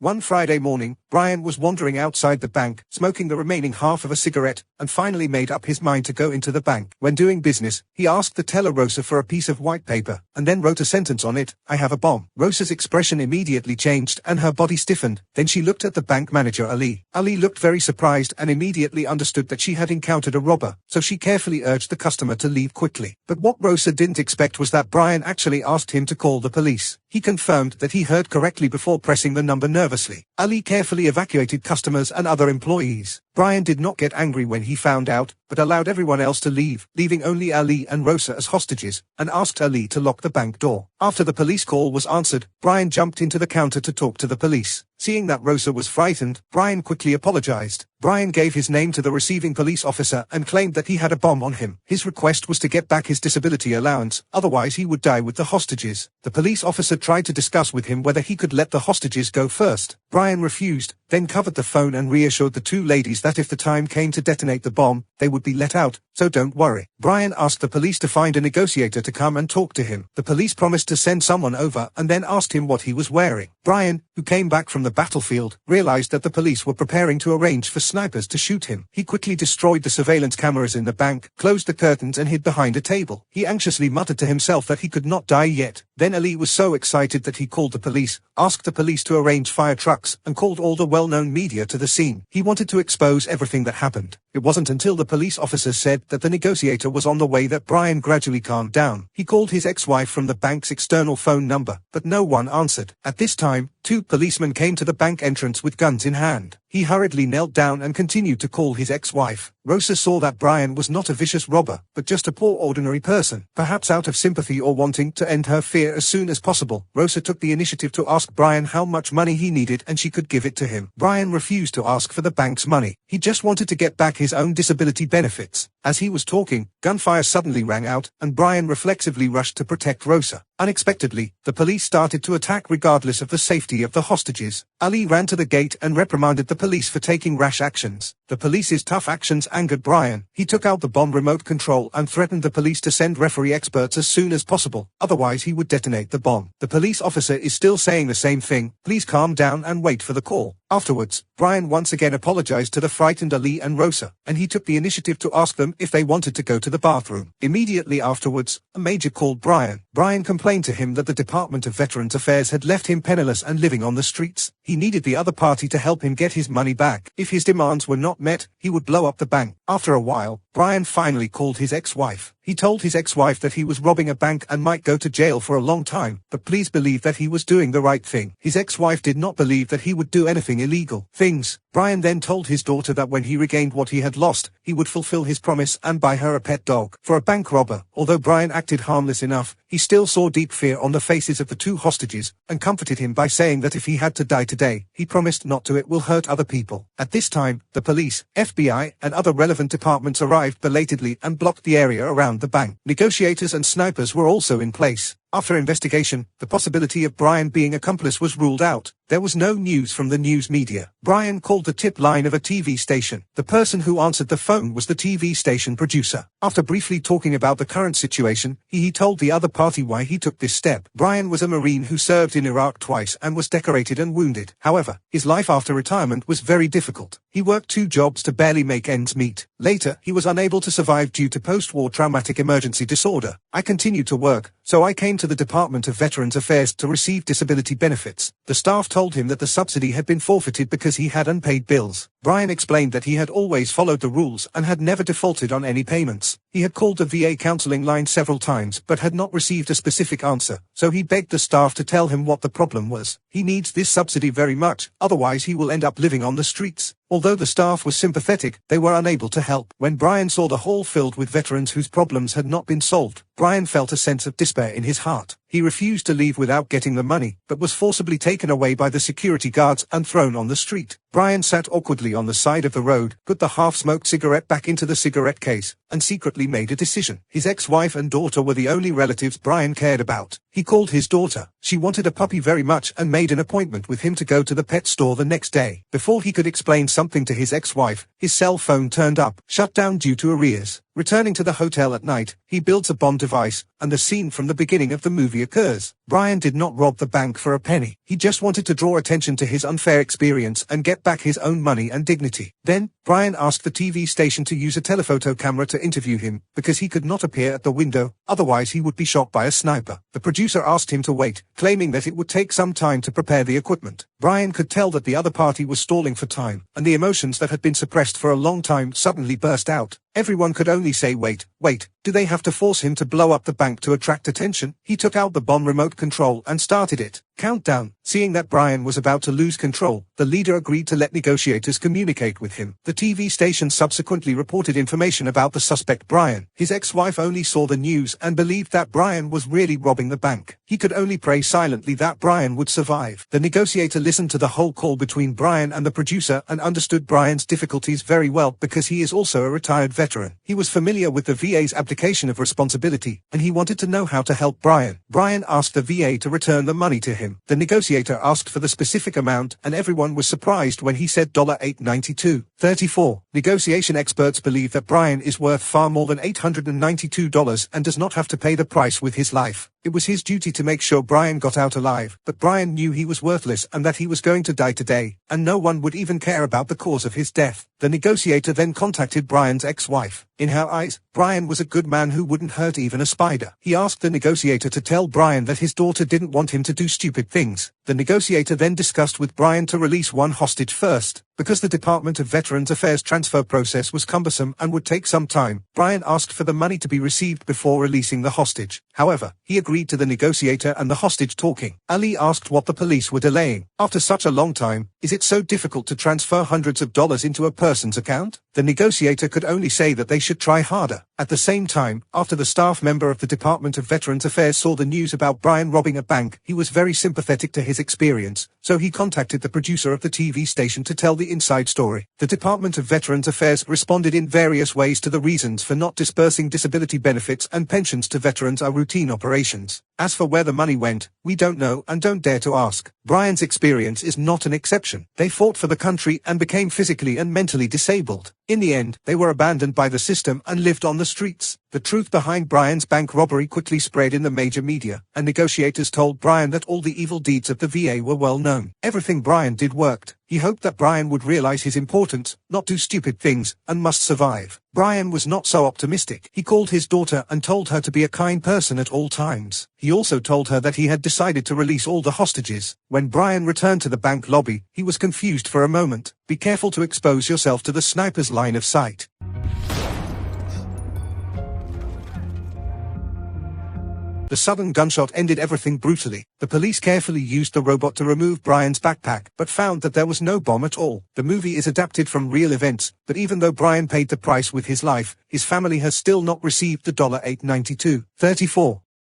One Friday morning, Brian was wandering outside the bank, smoking the remaining half of a cigarette, and finally made up his mind to go into the bank. When doing business, he asked the teller Rosa for a piece of white paper, and then wrote a sentence on it, "I have a bomb." Rosa's expression immediately changed and her body stiffened. Then she looked at the bank manager Ali. Ali looked very surprised and immediately understood that she had encountered a robber, so she carefully urged the customer to leave quickly. But what Rosa didn't expect was that Brian actually asked him to call the police. He confirmed that he heard correctly before pressing the number nervously. Ali carefully evacuated customers and other employees. Brian did not get angry when he found out, but allowed everyone else to leave, leaving only Ali and Rosa as hostages, and asked Ali to lock the bank door. After the police call was answered, Brian jumped into the counter to talk to the police. Seeing that Rosa was frightened, Brian quickly apologized. Brian gave his name to the receiving police officer and claimed that he had a bomb on him. His request was to get back his disability allowance, otherwise he would die with the hostages. The police officer tried to discuss with him whether he could let the hostages go first. Brian refused, then covered the phone and reassured the two ladies that if the time came to detonate the bomb, they would be let out, so don't worry. Brian asked the police to find a negotiator to come and talk to him. The police promised to send someone over and then asked him what he was wearing. Brian, who came back from the battlefield, realized that the police were preparing to arrange for snipers to shoot him. He quickly destroyed the surveillance cameras in the bank, closed the curtains and hid behind a table. He anxiously muttered to himself that he could not die yet. Then Ali was so excited that he called the police, asked the police to arrange fire trucks, and called all the well-known media to the scene. He wanted to expose everything that happened. It wasn't until the police officer said that the negotiator was on the way that Brian gradually calmed down. He called his ex-wife from the bank's external phone number, but no one answered. At this time, two policemen came to the bank entrance with guns in hand. He hurriedly knelt down and continued to call his ex-wife. Rosa saw that Brian was not a vicious robber, but just a poor ordinary person. Perhaps out of sympathy or wanting to end her fear as soon as possible, Rosa took the initiative to ask Brian how much money he needed and she could give it to him. Brian refused to ask for the bank's money. He just wanted to get back his own disability benefits. As he was talking, gunfire suddenly rang out, and Brian reflexively rushed to protect Rosa. Unexpectedly, the police started to attack regardless of the safety of the hostages. Ali ran to the gate and reprimanded the police for taking rash actions. The police's tough actions angered Brian. He took out the bomb remote control and threatened the police to send referee experts as soon as possible, otherwise he would detonate the bomb. The police officer is still saying the same thing, "Please calm down and wait for the call." Afterwards, Brian once again apologized to the frightened Ali and Rosa, and he took the initiative to ask them if they wanted to go to the bathroom. Immediately afterwards, a major called Brian. Brian complained to him that the Department of Veterans Affairs had left him penniless and living on the streets. He needed the other party to help him get his money back. If his demands were not met, he would blow up the bank. After a while, Brian finally called his ex-wife. He told his ex-wife that he was robbing a bank and might go to jail for a long time, but please believe that he was doing the right thing. His ex-wife did not believe that he would do anything illegal. Brian then told his daughter that when he regained what he had lost, he would fulfill his promise and buy her a pet dog. For a bank robber, although Brian acted harmless enough, he still saw deep fear on the faces of the two hostages, and comforted him by saying that if he had to die today, he promised not to. It will hurt other people. At this time, the police, FBI, and other relevant departments arrived belatedly and blocked the area around the bank. Negotiators and snipers were also in place. After investigation, the possibility of Brian being accomplice was ruled out. There was no news from the news media. Brian called the tip line of a TV station. The person who answered the phone was the TV station producer. After briefly talking about the current situation, he told the other party why he took this step. Brian was a Marine who served in Iraq twice and was decorated and wounded. However, his life after retirement was very difficult. He worked 2 jobs to barely make ends meet. Later, he was unable to survive due to post-war traumatic emergency disorder. "I continued to work, so I came to the Department of Veterans Affairs to receive disability benefits. The staff told him that the subsidy had been forfeited because he had unpaid bills. Brian explained that he had always followed the rules and had never defaulted on any payments. He had called the VA counseling line several times but had not received a specific answer, so he begged the staff to tell him what the problem was. He needs this subsidy very much, otherwise he will end up living on the streets. Although the staff was sympathetic, they were unable to help. When Brian saw the hall filled with veterans whose problems had not been solved, Brian felt a sense of despair in his heart. He refused to leave without getting the money, but was forcibly taken away by the security guards and thrown on the street. Brian sat awkwardly on the side of the road, put the half-smoked cigarette back into the cigarette case, and secretly made a decision. His ex-wife and daughter were the only relatives Brian cared about. He called his daughter. She wanted a puppy very much and made an appointment with him to go to the pet store the next day. Before he could explain something to his ex-wife, his cell phone turned up, shut down due to arrears. Returning to the hotel at night, he builds a bomb device, and the scene from the beginning of the movie occurs. Brian did not rob the bank for a penny. He just wanted to draw attention to his unfair experience and get back his own money and dignity. Then, Brian asked the TV station to use a telephoto camera to interview him, because he could not appear at the window, otherwise he would be shot by a sniper. The producer asked him to wait, claiming that it would take some time to prepare the equipment. Brian could tell that the other party was stalling for time, and the emotions that had been suppressed for a long time suddenly burst out. Everyone could only say wait, do they have to force him to blow up the bank to attract attention? He took out the bomb remote control and started it. Countdown. Seeing that Brian was about to lose control, the leader agreed to let negotiators communicate with him. The TV station subsequently reported information about the suspect Brian. His ex-wife only saw the news and believed that Brian was really robbing the bank. He could only pray silently that Brian would survive. The negotiator listened to the whole call between Brian and the producer and understood Brian's difficulties very well because he is also a retired veteran. He was familiar with the VA's application of responsibility, and he wanted to know how to help Brian. Brian asked the VA to return the money to him. The negotiator asked for the specific amount, and everyone was surprised when he said $892.34. Negotiation experts believe that Brian is worth far more than $892 and does not have to pay the price with his life. It was his duty to make sure Brian got out alive, but Brian knew he was worthless and that he was going to die today, and no one would even care about the cause of his death. The negotiator then contacted Brian's ex-wife. In her eyes, Brian was a good man who wouldn't hurt even a spider. He asked the negotiator to tell Brian that his daughter didn't want him to do stupid things. The negotiator then discussed with Brian to release one hostage first. Because the Department of Veterans Affairs transfer process was cumbersome and would take some time, Brian asked for the money to be received before releasing the hostage. However, he agreed to the negotiator and the hostage talking. Ali asked what the police were delaying. After such a long time, is it so difficult to transfer hundreds of dollars into a person's account? The negotiator could only say that they should try harder. At the same time, after the staff member of the Department of Veterans Affairs saw the news about Brian robbing a bank, he was very sympathetic to his experience, so he contacted the producer of the TV station to tell the inside story. The Department of Veterans Affairs responded in various ways to the reasons for not dispersing disability benefits and pensions to veterans are routine operations. As for where the money went, we don't know and don't dare to ask. Brian's experience is not an exception. They fought for the country and became physically and mentally disabled. In the end, they were abandoned by the system and lived on the streets. The truth behind Brian's bank robbery quickly spread in the major media, and negotiators told Brian that all the evil deeds of the VA were well known. Everything Brian did worked. He hoped that Brian would realize his importance, not do stupid things, and must survive. Brian was not so optimistic. He called his daughter and told her to be a kind person at all times. He also told her that he had decided to release all the hostages. When Brian returned to the bank lobby, he was confused for a moment. Be careful to expose yourself to the sniper's line of sight. The sudden gunshot ended everything brutally. The police carefully used the robot to remove Brian's backpack, but found that there was no bomb at all. The movie is adapted from real events, but even though Brian paid the price with his life, his family has still not received the $892.34.